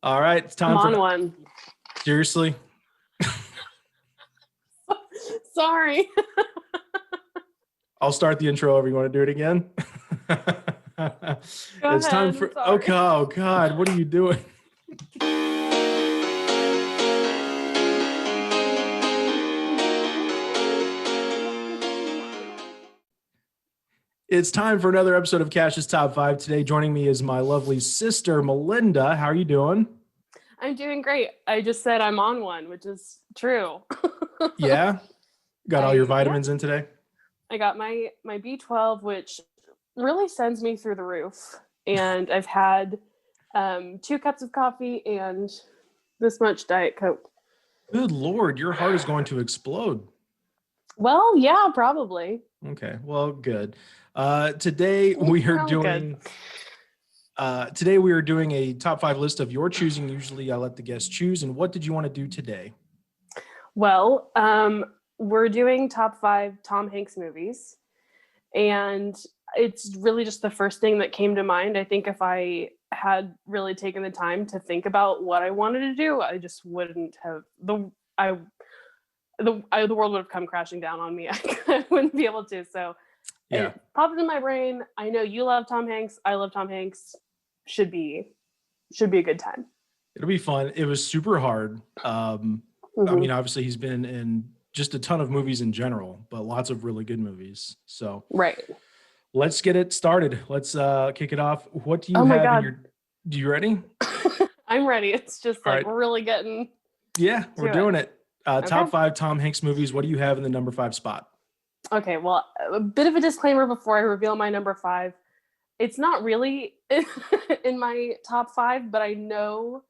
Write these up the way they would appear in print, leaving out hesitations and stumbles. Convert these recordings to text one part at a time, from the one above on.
All right, it's I'm time on for one. seriously. Sorry. I'll start the intro over. You want to do it again? Go It's time ahead. for Sorry. oh God, what are you doing? It's time for another episode of Cash's Top 5. Today joining me is my lovely sister Melinda. How are you doing? I'm doing great. I just said I'm on one, which is true. Yeah? Got all your vitamins in today? I got my B12, which really sends me through the roof. And I've had 2 cups of coffee and this much Diet Coke. Good Lord, your heart is going to explode. Well, yeah, probably. Okay, well, good. Today we are doing a top 5 list of your choosing. Usually I let the guests choose. And what did you want to do today? Well, we're doing top 5 Tom Hanks movies. And it's really just the first thing that came to mind. I think if I had really taken the time to think about what I wanted to do, I just wouldn't have the world would have come crashing down on me. I wouldn't be able to. So Yeah. it popped in my brain. I know you love Tom Hanks. I love Tom Hanks. Should be a good time. It'll be fun. It was super hard. I mean, obviously he's been in just a ton of movies in general, but lots of really good movies. So Right. let's get it started. Let's kick it off. What do you Oh my have God. in your, do you ready? I'm ready. It's just like, All right. we're really getting. Yeah, we're doing it. Okay. Top 5 Tom Hanks movies. What do you have in the number 5 spot? Okay, well, a bit of a disclaimer before I reveal my number 5. It's not really in my top 5, but I know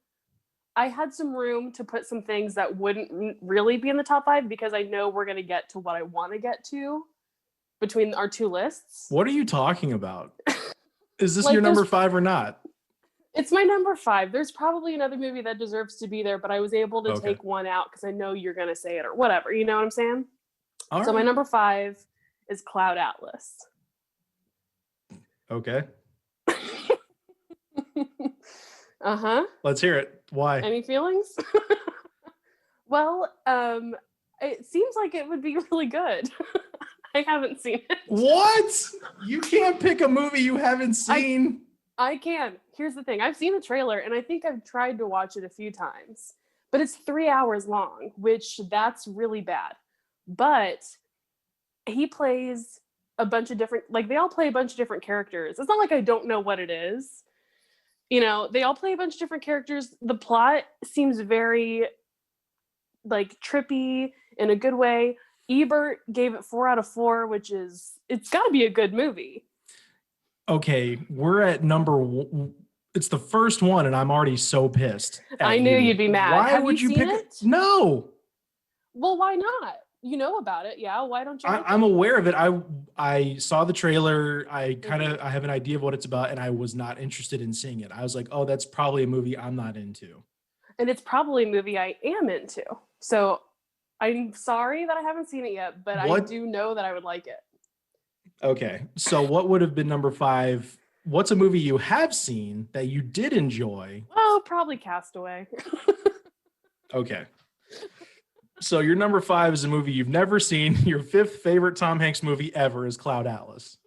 I had some room to put some things that wouldn't really be in the top 5 because I know we're going to get to what I want to get to between our 2 lists. What are you talking about? Is this Like your number 5 or not? It's my number 5. There's probably another movie that deserves to be there, but I was able to take one out because I know you're going to say it or whatever. You know what I'm saying? All so right. My number 5 is Cloud Atlas. Okay. Uh-huh. Let's hear it. Why? Any feelings? Well, it seems like it would be really good. I haven't seen it. What? You can't pick a movie you haven't seen. I can. Here's the thing. I've seen the trailer and I think I've tried to watch it a few times, but it's 3 hours long, which that's really bad. But he plays a bunch of different, like they all play a bunch of different characters. It's not like I don't know what it is. You know, they all play a bunch of different characters. The plot seems very like trippy in a good way. Ebert gave it 4 out of 4, which is, it's got to be a good movie. Okay, we're at it's the first one and I'm already so pissed. I knew you'd be mad. Why Have would you seen pick it? No. Well, why not? You know about it, yeah? Why don't you like I'm it? aware of it. I saw the trailer. I have an idea of what it's about and I was not interested in seeing it. I was like, oh, that's probably a movie I'm not into. And it's probably a movie I am into. So I'm sorry that I haven't seen it yet, but I do know that I would like it. Okay. So what would have been number 5? What's a movie you have seen that you did enjoy? Oh, probably Castaway. Okay. So your number 5 is a movie you've never seen. Your 5th favorite Tom Hanks movie ever is Cloud Atlas.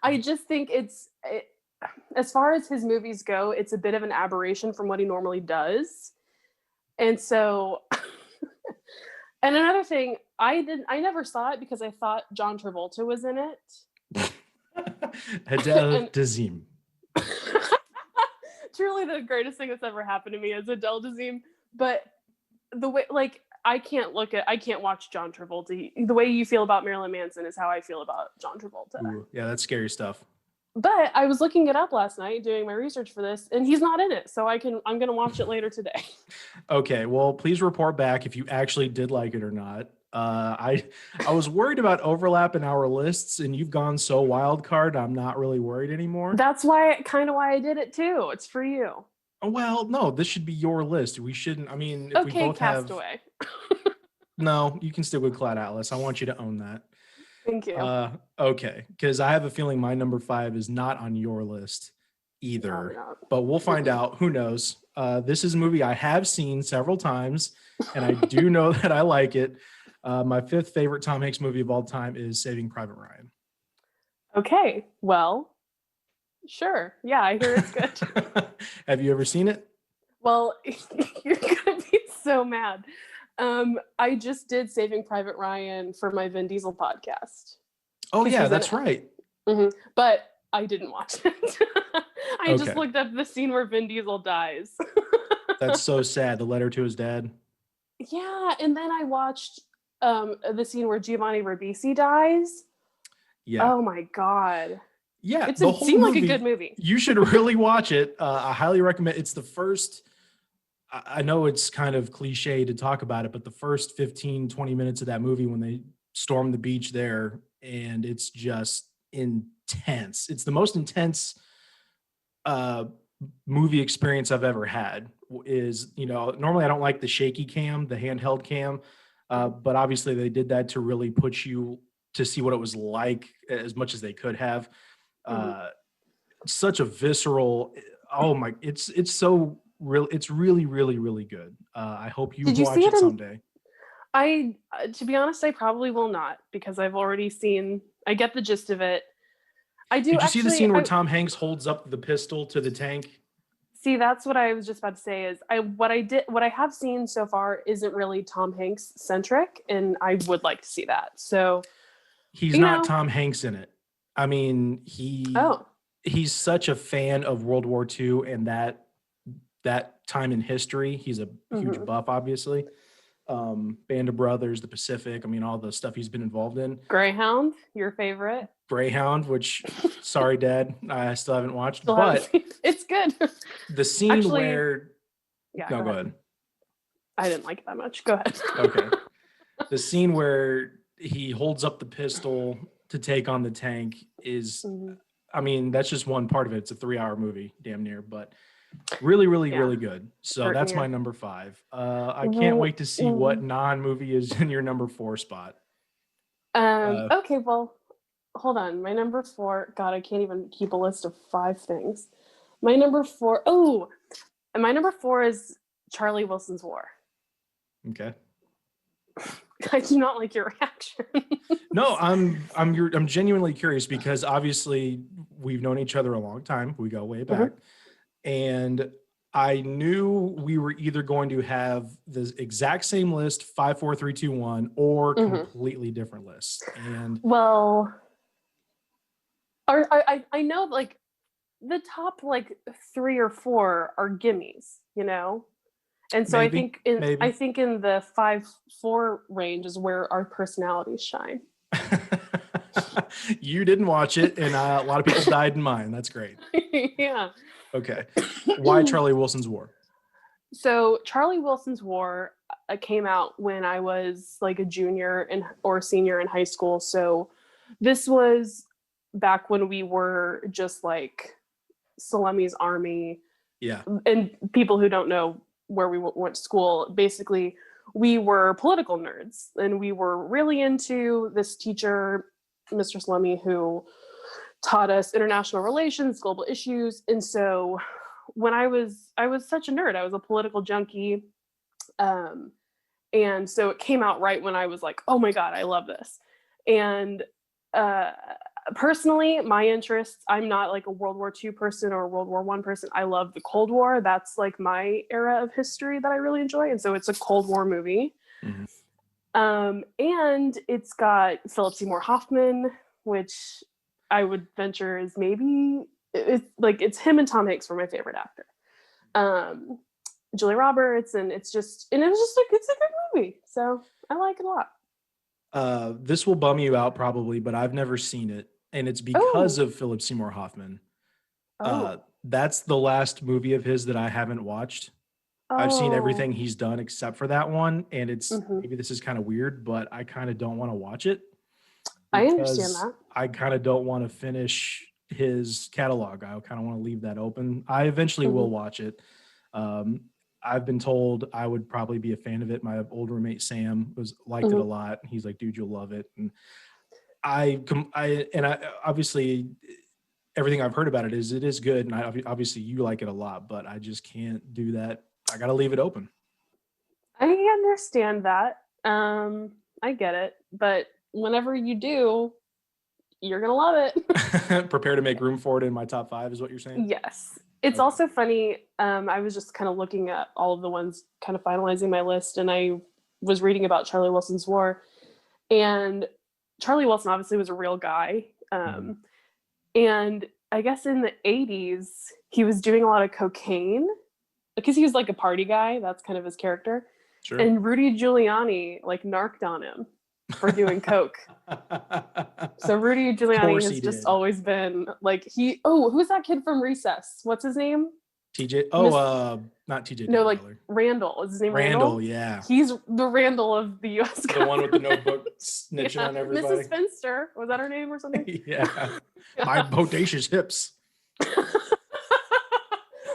I just think as far as his movies go, it's a bit of an aberration from what he normally does. And so, and another thing, I never saw it because I thought John Travolta was in it. Adele Dazeem. Truly the greatest thing that's ever happened to me is Adele Dazeem. But the way, like, I can't watch John Travolta. The way you feel about Marilyn Manson is how I feel about John Travolta. Ooh, yeah, that's scary stuff. But I was looking it up last night doing my research for this, and he's not in it. So I'm going to watch it later today. Okay, well, please report back if you actually did like it or not. I was worried about overlap in our lists, and you've gone so wild card, I'm not really worried anymore. That's why I did it too. It's for you. Oh, well, no, this should be your list. We shouldn't. I mean, if we both Castaway. No, you can stick with Cloud Atlas. I want you to own that. Thank you. Okay, because I have a feeling my number 5 is not on your list either. But we'll find out. Who knows? This is a movie I have seen several times, and I do know that I like it. My fifth favorite Tom Hanks movie of all time is Saving Private Ryan. Okay, well, sure. Yeah, I hear it's good. Have you ever seen it? Well, you're gonna be so mad. I just did Saving Private Ryan for my Vin Diesel podcast. Oh 'Cause yeah, he's in that's it. right. But I didn't watch it. I just Okay. looked up the scene where Vin Diesel dies. That's so sad. The letter to his dad. Yeah, and then I watched the scene where Giovanni Ribisi dies. Yeah. Oh my god. Yeah, It the whole seemed like a movie, good movie. you should really watch it. I highly recommend. It's the first, I know it's kind of cliche to talk about it, but the first 15, 20 minutes of that movie when they storm the beach there, and it's just intense. It's the most intense uh, movie experience I've ever had. Is, normally I don't like the shaky cam, the handheld cam, but obviously they did that to really put you to see what it was like as much as they could have. Uh, Such a visceral, oh my, it's so real. It's really, really, really good. I hope you Did you see watch it it in someday. to be honest, I probably will not because I've already seen. I get the gist of it. I do Did you see the actually. scene where Tom Hanks holds up the pistol to the tank? See, that's what I was just about to say. Is what I have seen so far isn't really Tom Hanks centric, and I would like to see that. So, He's you not know, Tom Hanks in it. I mean, oh, he's such a fan of World War II and that time in history. He's a huge mhm. buff, obviously. Band of Brothers, the Pacific. I mean, all the stuff he's been involved in. Greyhound, your favorite. Greyhound, which, sorry, Dad, I still haven't watched. Still haven't But seen. It's good. the scene Actually, where, yeah. no, go ahead. I didn't like it that much. Go ahead. Okay, the scene where he holds up the pistol to take on the tank is, Mhm. I mean, that's just one part of it. It's a 3-hour movie, damn near, but really, really, Yeah, really good. So hurting that's you. my number 5. I can't wait to see what Mm. non-movie is in your number 4 spot. Okay, well, hold on. My number 4. God, I can't even keep a list of 5 things. My number 4. Oh, and my number 4 is Charlie Wilson's War. Okay. I do not like your reaction. No, I'm genuinely curious because obviously we've known each other a long time. We go way back. And I knew we were either going to have the exact same list, 5, 4, 3, 2, 1, or completely different lists. And Well, I know like the top like 3 or 4 are gimmies, you know? And so maybe. I think in the 5-4 range is where our personalities shine. You didn't watch it, and a lot of people died in mine. That's great. Yeah. Okay. Why Charlie Wilson's War? So Charlie Wilson's War came out when I was like a junior or senior in high school. So this was back when we were just like Salemi's army. Yeah. And people who don't know where we went to school, basically we were political nerds and we were really into this teacher, Mr. Salemi, who taught us international relations, global issues. And so when I was such a nerd. I was a political junkie. And so it came out right when I was like, oh my God, I love this. And personally, my interests, I'm not like a World War II person or a World War I person. I love the Cold War. That's like my era of history that I really enjoy. And so it's a Cold War movie. Mm-hmm. And it's got Philip Seymour Hoffman, which I would venture is maybe it's him and Tom Hanks were my favorite actor. Julia Roberts, and it was just like it's a good movie. So I like it a lot. This will bum you out probably, but I've never seen it, and it's because of Philip Seymour Hoffman. That's the last movie of his that I haven't watched. I've seen everything he's done except for that one, and it's maybe this is kind of weird, but I kind of don't want to watch it. I understand that. I kind of don't want to finish his catalog. I kind of want to leave that open. I eventually will watch it. I've been told I would probably be a fan of it. My old roommate Sam liked it a lot. He's like, "Dude, you'll love it." And I obviously everything I've heard about it is good, and obviously you like it a lot, but I just can't do that. I got to leave it open. I understand that. I get it, but whenever you do, you're gonna love it. Prepare to make room for it in my top 5 is what you're saying? Yes. It's Okay. also funny. I was just kind of looking at all of the ones, kind of finalizing my list, and I was reading about Charlie Wilson's War. And Charlie Wilson obviously was a real guy. And I guess in the 80s, he was doing a lot of cocaine because he was like a party guy. That's kind of his character. Sure. And Rudy Giuliani like narked on him for doing coke. So Rudy Giuliani has just always been like who's that kid from Recess? What's his name? TJ. Not TJ. No, like Randall. Is his name Randall? Yeah. He's the Randall of the U.S. The one with the notebook snitching on everybody. Mrs. Finster. Was that her name or something? Yeah. My bodacious hips.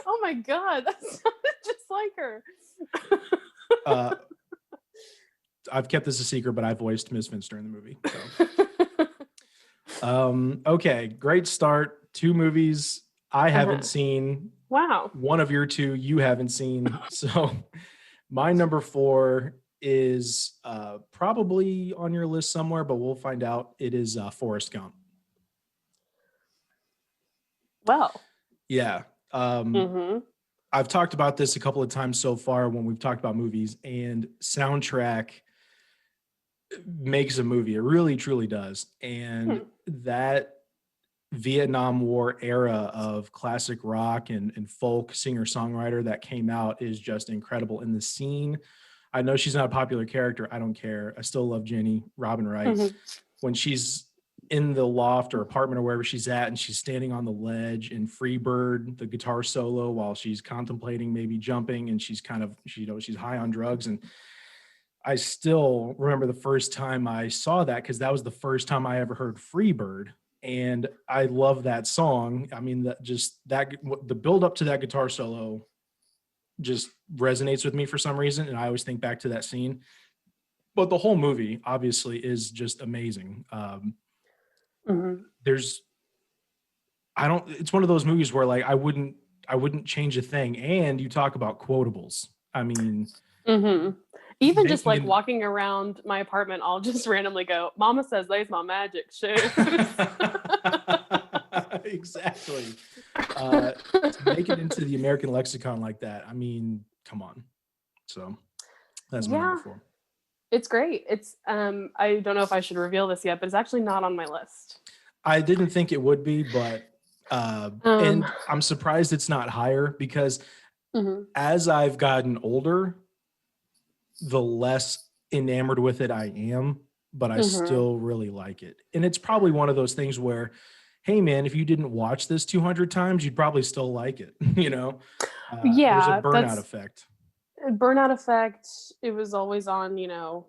Oh my God, that sounded just like her. I've kept this a secret, but I voiced Miss Finster in the movie. So. Okay, great start. 2 movies I haven't seen. Wow. One of your 2 you haven't seen. So my number 4 is probably on your list somewhere, but we'll find out. It is Forrest Gump. Well. Yeah. I've talked about this a couple of times so far when we've talked about movies, and soundtrack makes a movie. It really, truly does. And that Vietnam War era of classic rock and folk singer-songwriter that came out is just incredible. In the scene, I know she's not a popular character. I don't care. I still love Jenny, Robin Wright. When she's in the loft or apartment or wherever she's at, and she's standing on the ledge in Freebird, the guitar solo, while she's contemplating maybe jumping, and she's kind of, she's high on drugs. And I still remember the first time I saw that, because that was the first time I ever heard Freebird. And I love that song. I mean, the build up to that guitar solo just resonates with me for some reason. And I always think back to that scene, but the whole movie obviously is just amazing. It's one of those movies where like, I wouldn't change a thing. And you talk about quotables. I mean, even just like walking around my apartment, I'll just randomly go, "Mama says there's my magic shoes." Exactly. To make it into the American lexicon like that, I mean, come on. So that's my number 4. It's great. It's I don't know if I should reveal this yet, but it's actually not on my list. I didn't think it would be, but and I'm surprised it's not higher, because as I've gotten older, the less enamored with it I am, but I still really like it. And it's probably one of those things where, hey man, if you didn't watch this 200 times, you'd probably still like it. There's a burnout effect. Burnout effect. It was always on, no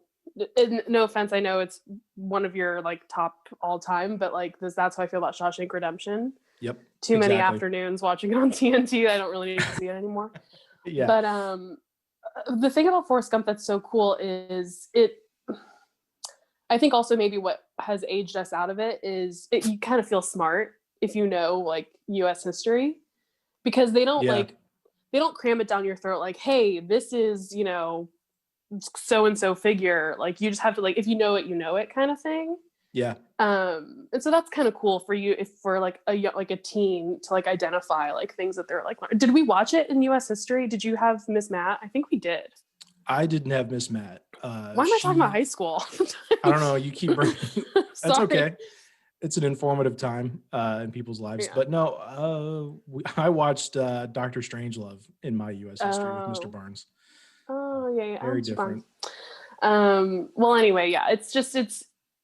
offense, I know it's one of your like top all time, but like that's how I feel about Shawshank Redemption. Yep. Too many afternoons watching it on TNT. I don't really need to see it anymore. Yeah. But the thing about Forrest Gump that's so cool is I think also maybe what has aged us out of it is you kind of feel smart if you know like US history, because they don't they don't cram it down your throat like, hey, this is, so-and-so figure. Like you just have to, like, if you know it kind of thing. Yeah. And so that's kind of cool for you, if for like a teen to like identify like things that they're like. Did we watch it in US history? Did you have Miss Matt? I think we did. I didn't have Miss Matt. Why am I talking about high school? I don't know. You keep bringing. That's okay. It's an informative time in people's lives. Yeah. But no, I watched Dr. Strangelove in my US history with Mr. Barnes. Oh yeah. Very different. Well, anyway, yeah. It's just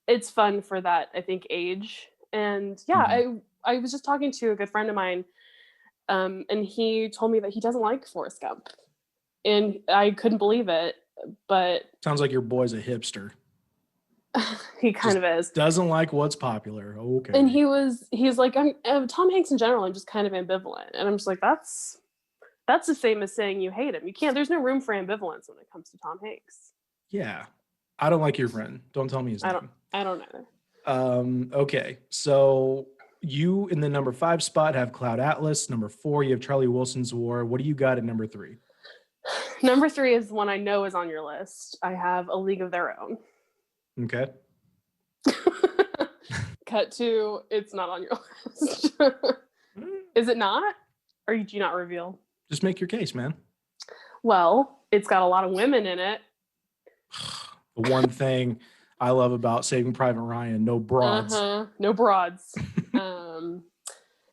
it's fun for that, I think, age. And yeah, I was just talking to a good friend of mine, and he told me that he doesn't like Forrest Gump. And I couldn't believe it, but... Sounds like your boy's a hipster. He kind of is. Doesn't like what's popular. Okay. And he's like, Tom Hanks in general, I'm just kind of ambivalent. And I'm just like, that's the same as saying you hate him. You can't, there's no room for ambivalence when it comes to Tom Hanks. Yeah. I don't like your friend. Don't tell me his name. I don't either. Okay. So You in the number 5 spot have Cloud Atlas. Number 4, you have Charlie Wilson's War. What do you got at number 3? Number 3 is one I know is on your list. I have A League of Their Own. Okay. Cut to, it's not on your list. Is it not? Or do you not reveal? Just make your case, man. Well, it's got a lot of women in it. The one thing I love about Saving Private Ryan, no broads. No broads.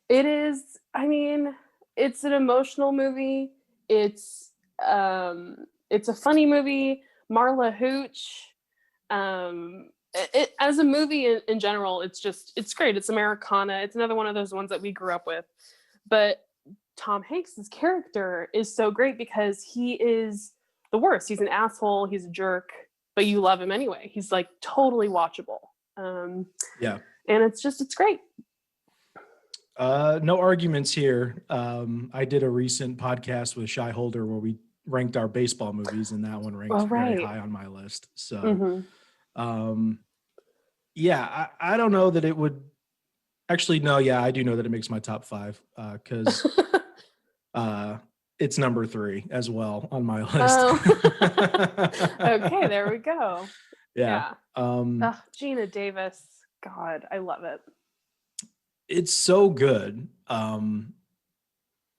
It is, I mean, it's an emotional movie. It's a funny movie. Marla Hooch. It as a movie in general, it's great. It's Americana. It's another one of those ones that we grew up with. But Tom Hanks's character is so great because he is the worst. He's an asshole. He's a jerk, but you love him anyway. He's like totally watchable. Yeah. And it's great. No arguments here. I did a recent podcast with Shy Holder where we ranked our baseball movies, and that one ranked very high on my list. So, yeah, I don't know that it would actually. No, yeah, I do know that it makes my top 5 because it's number 3 as well on my list. Okay, there we go. Yeah. Gina Davis. God, I love it. It's so good.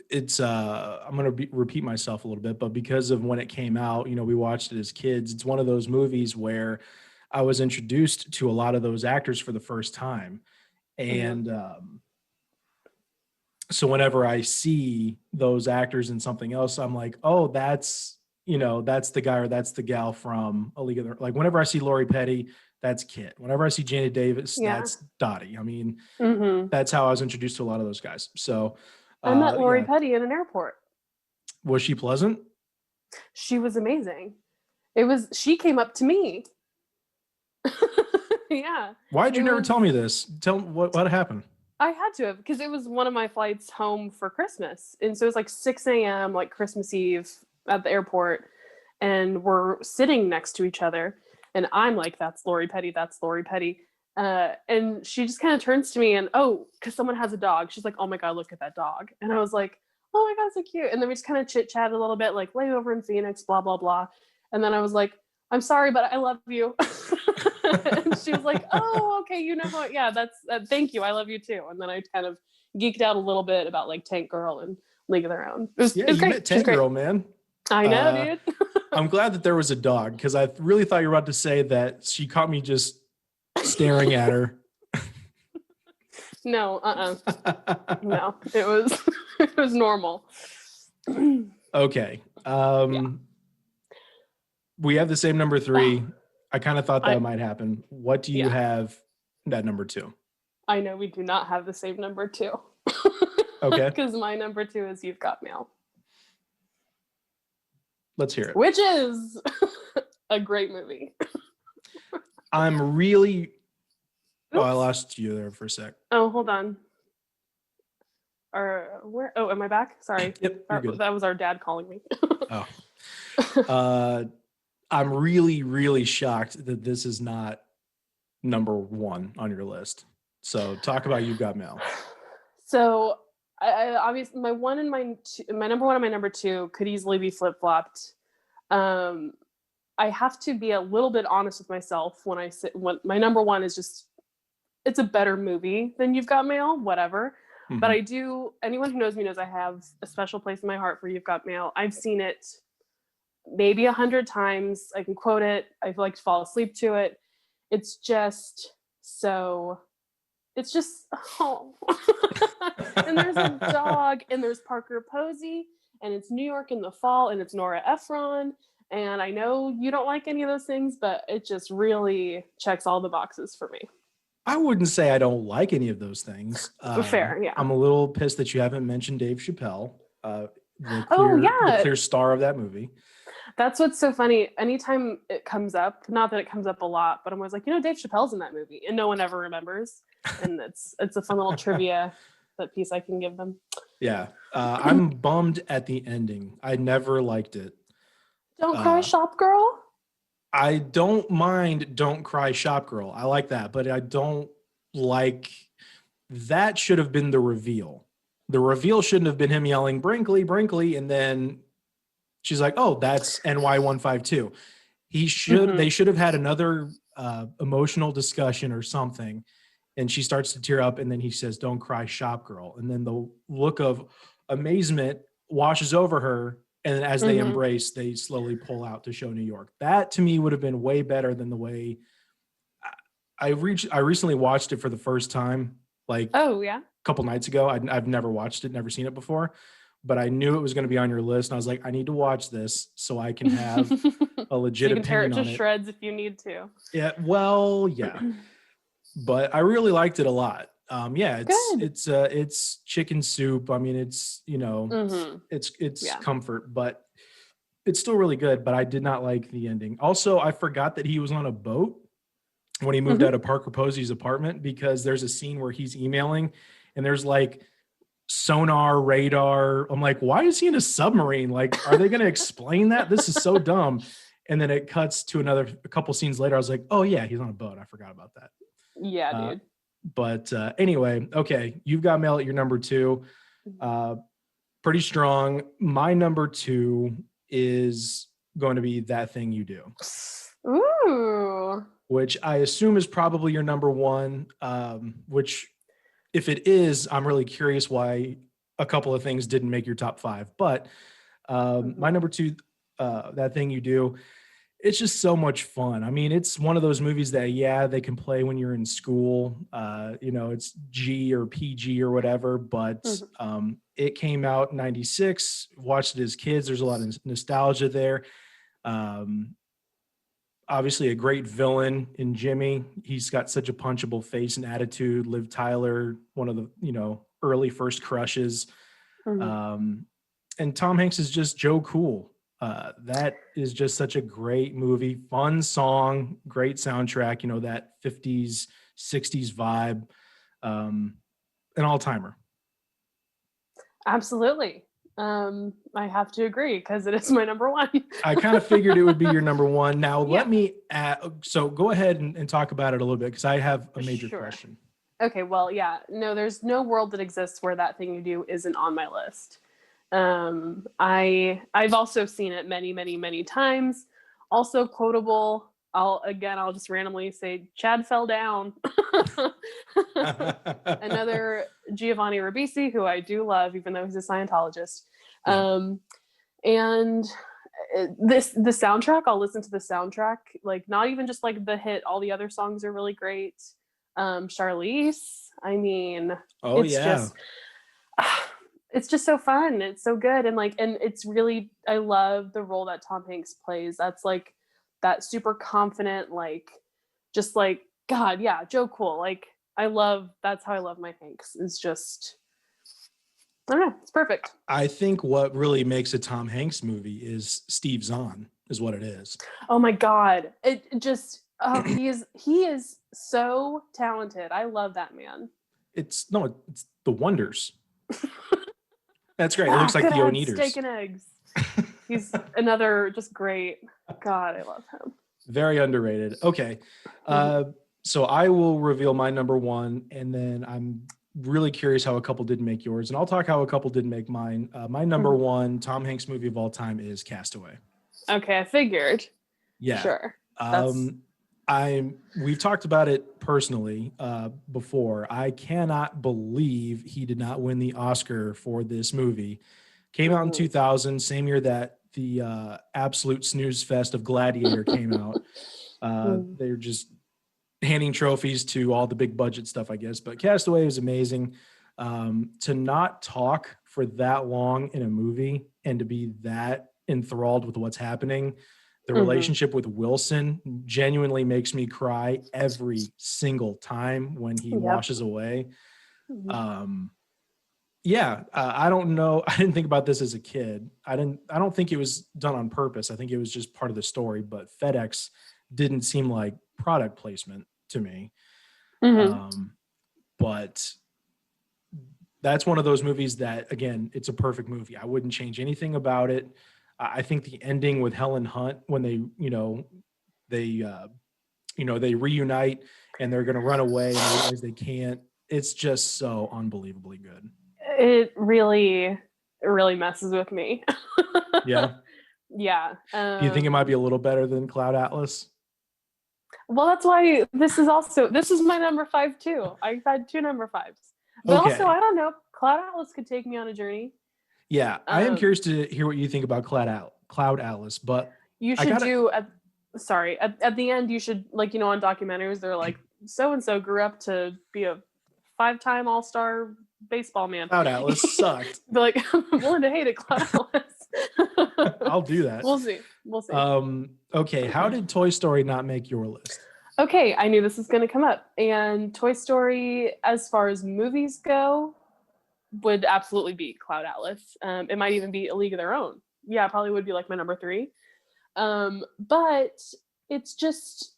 It's I'm going to repeat myself a little bit, but because of when it came out, we watched it as kids. It's one of those movies where I was introduced to a lot of those actors for the first time. And so whenever I see those actors in something else, I'm like, oh, that's the guy or that's the gal from A League of Their Own. Like whenever I see Lori Petty, that's Kit. Whenever I see Janet Davis, that's Dottie. I mean, that's how I was introduced to a lot of those guys. So I met Lori Petty in an airport. Was she pleasant? She was amazing. She came up to me. Yeah. Why'd you never tell me this? Tell me what happened. I had to have, because it was one of my flights home for Christmas. And so it was like 6 a.m., like Christmas Eve at the airport. And we're sitting next to each other. And I'm like, that's Lori Petty. That's Lori Petty. And she just kind of turns to me and, because someone has a dog. She's like, oh my God, look at that dog. And I was like, oh my God, so cute. And then we just kind of chit chat a little bit, like layover in Phoenix, blah, blah, blah. And then I was like, I'm sorry, but I love you. And she was like, oh, okay. Yeah, thank you. I love you too. And then I kind of geeked out a little bit about like Tank Girl and League of Their Own. It was great. Met Tank Girl, man. I know, dude. I'm glad that there was a dog because I really thought you were about to say that she caught me just staring at her. No, no, it was normal. Okay. We have the same number 3. I kind of thought that might happen. What do you have at number 2? I know we do not have the same number 2. Okay. Because my number 2 is You've Got Mail. Let's hear it. Which is a great movie. I'm really... Oh, I lost you there for a sec. Oh, hold on. Where? Oh, am I back? Sorry. Yep, you're good. That was our dad calling me. I'm really, really shocked that this is not number 1 on your list. So talk about You've Got Mail. So I obviously my number 1 and my number 2 could easily be flip-flopped. I have to be a little bit honest with myself when my number 1 is just, it's a better movie than You've Got Mail, whatever. Mm-hmm. But anyone who knows me knows I have a special place in my heart for You've Got Mail. I've seen it maybe 100 times. I can quote it. I like to fall asleep to it. It's just and there's a dog, and there's Parker Posey, and it's New York in the fall, and it's Nora Ephron. And I know you don't like any of those things, but it just really checks all the boxes for me. I wouldn't say I don't like any of those things. Fair, yeah. I'm a little pissed that you haven't mentioned Dave Chappelle, the clear star of that movie. That's what's so funny. Anytime it comes up, not that it comes up a lot, but I'm always like, Dave Chappelle's in that movie, and no one ever remembers. And it's a fun little trivia that piece I can give them. Yeah, I'm bummed at the ending. I never liked it. Don't Cry Shop Girl? I don't mind Don't Cry Shop Girl. I like that, but I don't like that should have been the reveal. The reveal shouldn't have been him yelling Brinkley, Brinkley, and then she's like, oh, that's NY152. They should have had another emotional discussion or something. And she starts to tear up, and then he says, don't cry, shop girl. And then the look of amazement washes over her. And then as they embrace, they slowly pull out to show New York. That to me would have been way better than the way I recently watched it for the first time, like a couple nights ago. I've never watched it, never seen it before, but I knew it was going to be on your list. And I was like, I need to watch this so I can have a legit so you can tear opinion it on to it. shreds if you need to. Yeah, well, yeah. But I really liked it a lot. It's chicken soup. I mean, it's, it's comfort, but it's still really good. But I did not like the ending. Also, I forgot that he was on a boat when he moved out of Parker Posey's apartment, because there's a scene where he's emailing and there's like sonar, radar. I'm like, why is he in a submarine? Like, are they going to explain that? This is so dumb. And then it cuts to a couple scenes later. I was like, oh yeah, he's on a boat. I forgot about that. Yeah, dude. But anyway, okay. You've got Mail at your number 2. Pretty strong. My number 2 is going to be That Thing You Do. Ooh. Which I assume is probably your number 1, which if it is, I'm really curious why a couple of things didn't make your top 5. But my number 2, That Thing You Do, it's just so much fun. I mean, it's one of those movies that, they can play when you're in school. It's G or PG or whatever, but it came out in 96, watched it as kids. There's a lot of nostalgia there. Obviously a great villain in Jimmy. He's got such a punchable face and attitude. Liv Tyler, one of the, early first crushes. And Tom Hanks is just Joe Cool. That is just such a great movie, fun song, great soundtrack, that 50s, 60s vibe, an all-timer. Absolutely. I have to agree because it is my number 1. I kind of figured it would be your number 1. Now let me so go ahead and talk about it a little bit, because I have a major question. Okay, well, no, there's no world that exists where That Thing You Do isn't on my list. I've also seen it many, many, many times. Also quotable. I'll just randomly say Chad fell down. Another Giovanni Ribisi, who I do love, even though he's a Scientologist. And the soundtrack, I'll listen to the soundtrack, like not even just like the hit, all the other songs are really great. Charlize, I mean, it's just so fun. It's so good. And it's really, I love the role that Tom Hanks plays. That's like that super confident, God, yeah, Joe Cool. That's how I love my Hanks. It's just, I don't know, it's perfect. I think what really makes a Tom Hanks movie is Steve Zahn is what it is. Oh my God. It just, he is so talented. I love that man. It's The Wonders. That's great. It looks like the Oneaters. Steak and eggs. He's another just great. God, I love him. Very underrated. Okay. So I will reveal my number 1, and then I'm really curious how a couple didn't make yours, and I'll talk how a couple didn't make mine. My number 1 Tom Hanks movie of all time is Castaway. Okay, I figured. Yeah. Sure. We've talked about it personally before. I cannot believe he did not win the Oscar for this movie. Came out in 2000, same year that the absolute snooze fest of Gladiator came out. They're just handing trophies to all the big budget stuff, I guess. But Castaway is amazing. To not talk for that long in a movie and to be that enthralled with what's happening. The relationship with Wilson genuinely makes me cry every single time when he washes away. I don't know. I didn't think about this as a kid. I don't think it was done on purpose. I think it was just part of the story, but FedEx didn't seem like product placement to me. But that's one of those movies that, again, it's a perfect movie. I wouldn't change anything about it. I think the ending with Helen Hunt, when they reunite and they're going to run away and they realize they can't. It's just so unbelievably good. It really messes with me. Yeah. Yeah. Do you think it might be a little better than Cloud Atlas? Well, that's why this is my number 5 too. I've had 2 number 5s. But also, Okay. I don't know, Cloud Atlas could take me on a journey. Yeah, I am Um, curious to hear what you think about Cloud Atlas, but you I should gotta. do at the end you should, like, on documentaries they're like, so and so grew up to be a 5-time all-star baseball man. Cloud Atlas sucked. Be like, Melinda hated Cloud Atlas. I'll do that. We'll see. Okay, how did Toy Story not make your list? Okay, I knew this was going to come up. And Toy Story, as far as movies go, would absolutely be Cloud Atlas. It might even be A League of Their Own. Yeah, probably would be like my number 3. But it's just,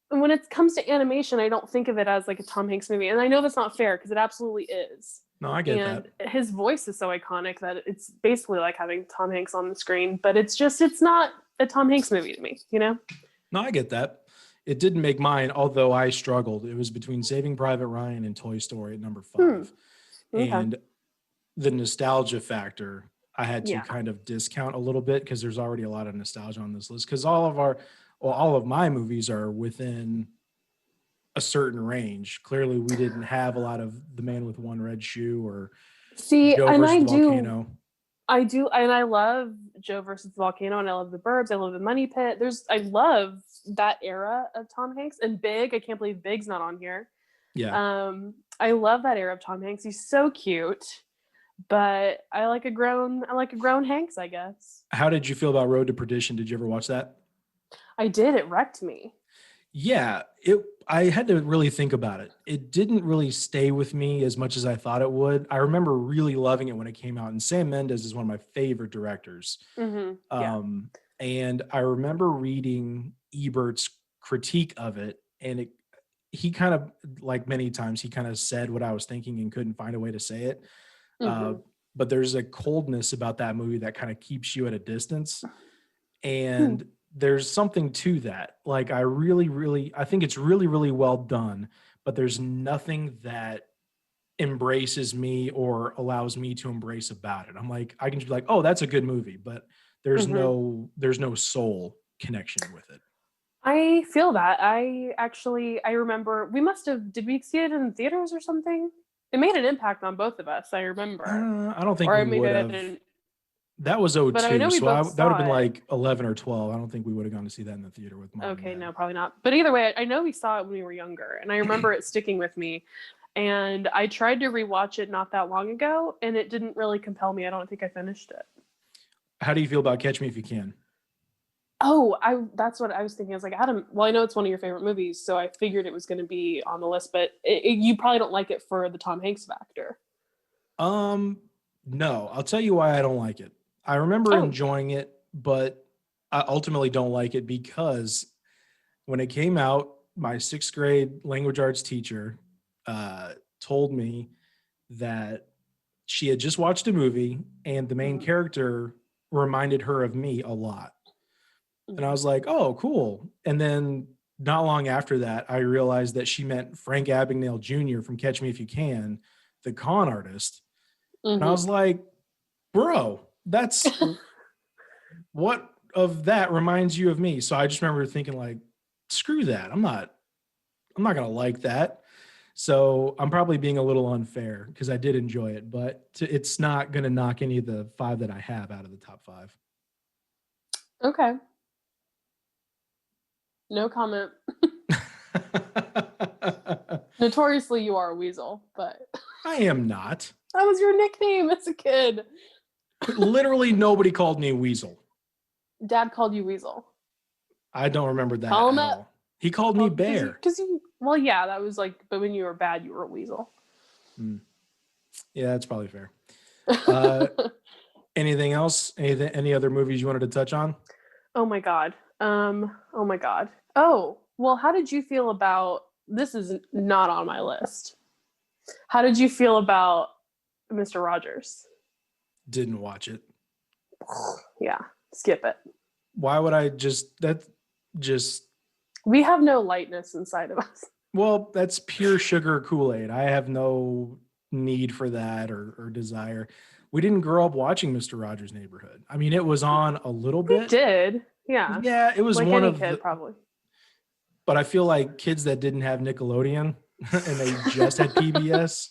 when it comes to animation, I don't think of it as like a Tom Hanks movie. And I know that's not fair because it absolutely is. No, I get And that. his voice is so iconic that it's basically like having Tom Hanks on the screen. But it's not a Tom Hanks movie to me, you know? No, I get that. It didn't make mine, although I struggled. It was between Saving Private Ryan and Toy Story at number 5. Okay. And the nostalgia factor, I had to Yeah. kind of discount a little bit because there's already a lot of nostalgia on this list. Because all of my movies are within a certain range. Clearly, we didn't have a lot of The Man with One Red Shoe or See, Joe and versus the Volcano. I do, and I love Joe versus the Volcano, and I love The Burbs. I love The Money Pit. I love that era of Tom Hanks. And Big, I can't believe Big's not on here. Yeah. I love that era of Tom Hanks. He's so cute, but I like a grown Hanks, I guess. How did you feel about Road to Perdition? Did you ever watch that? I did. It wrecked me. Yeah, I had to really think about it. It didn't really stay with me as much as I thought it would. I remember really loving it when it came out, and Sam Mendes is one of my favorite directors. Mm-hmm. Yeah. And I remember reading Ebert's critique of it, and he kind of, like many times, he kind of said what I was thinking and couldn't find a way to say it. Mm-hmm. But there's a coldness about that movie that kind of keeps you at a distance. And there's something to that. Like, I think it's really, really well done, but there's nothing that embraces me or allows me to embrace about it. I'm like, I can just be like, oh, that's a good movie, but there's Mm-hmm. no soul connection with it. I feel that. I remember did we see it in theaters or something? It made an impact on both of us, I remember. I don't think Or we maybe would I have. didn't, That was but I know '02, we so both that would have saw been it. like 11 or 12. I don't think we would have gone to see that in the theater with mom. Okay, and dad. no, probably not. But either way, I know we saw it when we were younger, and I remember it sticking with me. And I tried to rewatch it not that long ago, and it didn't really compel me. I don't think I finished it. How do you feel about Catch Me If You Can? Oh, that's what I was thinking. I was like, Adam, well, I know it's one of your favorite movies, so I figured it was going to be on the list, but you probably don't like it for the Tom Hanks factor. No, I'll tell you why I don't like it. I remember Oh. enjoying it, but I ultimately don't like it because when it came out, my 6th grade language arts teacher told me that she had just watched a movie and the main character reminded her of me a lot. And I was like, oh, cool. And then not long after that, I realized that she meant Frank Abagnale Jr. from Catch Me If You Can, the con artist. And I was like, bro, that's what of that reminds you of me? So I just remember thinking, like, screw that. I'm not going to like that. So I'm probably being a little unfair because I did enjoy it, but it's not going to knock any of the 5 that I have out of the top 5. Okay. No comment. Notoriously, you are a weasel, but I am not. that was your nickname as a kid. Literally nobody called me Weasel. Dad called you Weasel. I don't remember that Call him at that. all. He called me Bear. Well, yeah, that was like, but when you were bad, you were a weasel. Yeah, that's probably fair. Anything else? Any other movies you wanted to touch on? Oh my god. Oh my god. Oh, well, how did you feel about, this is not on my list. How did you feel about Mr. Rogers? Didn't watch it. Yeah, skip it. Why would I We have no lightness inside of us. Well, that's pure sugar Kool-Aid. I have no need for that or desire. We didn't grow up watching Mr. Rogers' Neighborhood. I mean, it was on a little We bit. did. Yeah. Yeah, it was Like one any of kid, the, probably. but I feel like kids that didn't have Nickelodeon and they just had PBS,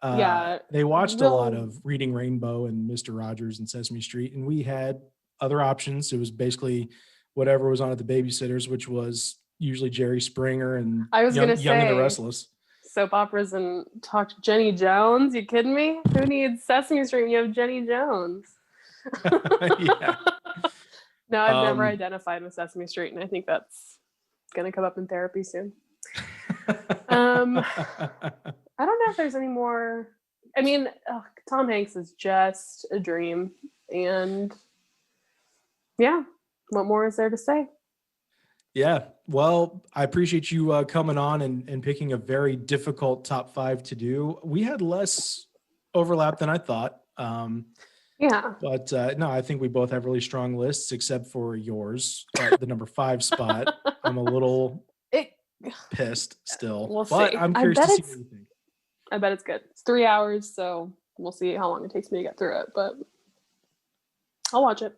Yeah. they watched a lot Real. of Reading Rainbow and Mr. Rogers and Sesame Street, and we had other options. It was basically whatever was on at the babysitters, which was usually Jerry Springer and I was gonna Young and the say Restless. soap operas and talk to Jenny Jones. You kidding me? Who needs Sesame Street when you have Jenny Jones? Yeah. No, I've never Um, identified with Sesame Street, and I think that's gonna come up in therapy soon. I don't know if there's any more. I mean, Tom Hanks is just a dream, and yeah, what more is there to say? Yeah. Well, I appreciate you coming on and picking a very difficult top five to do. We had less overlap than I thought. Yeah, But no, I think we both have really strong lists, except for yours at the number five spot. I'm a little it. pissed still, We'll but see. I'm curious to see what you think. I bet it's good. It's 3 hours, so we'll see how long it takes me to get through it, but I'll watch it.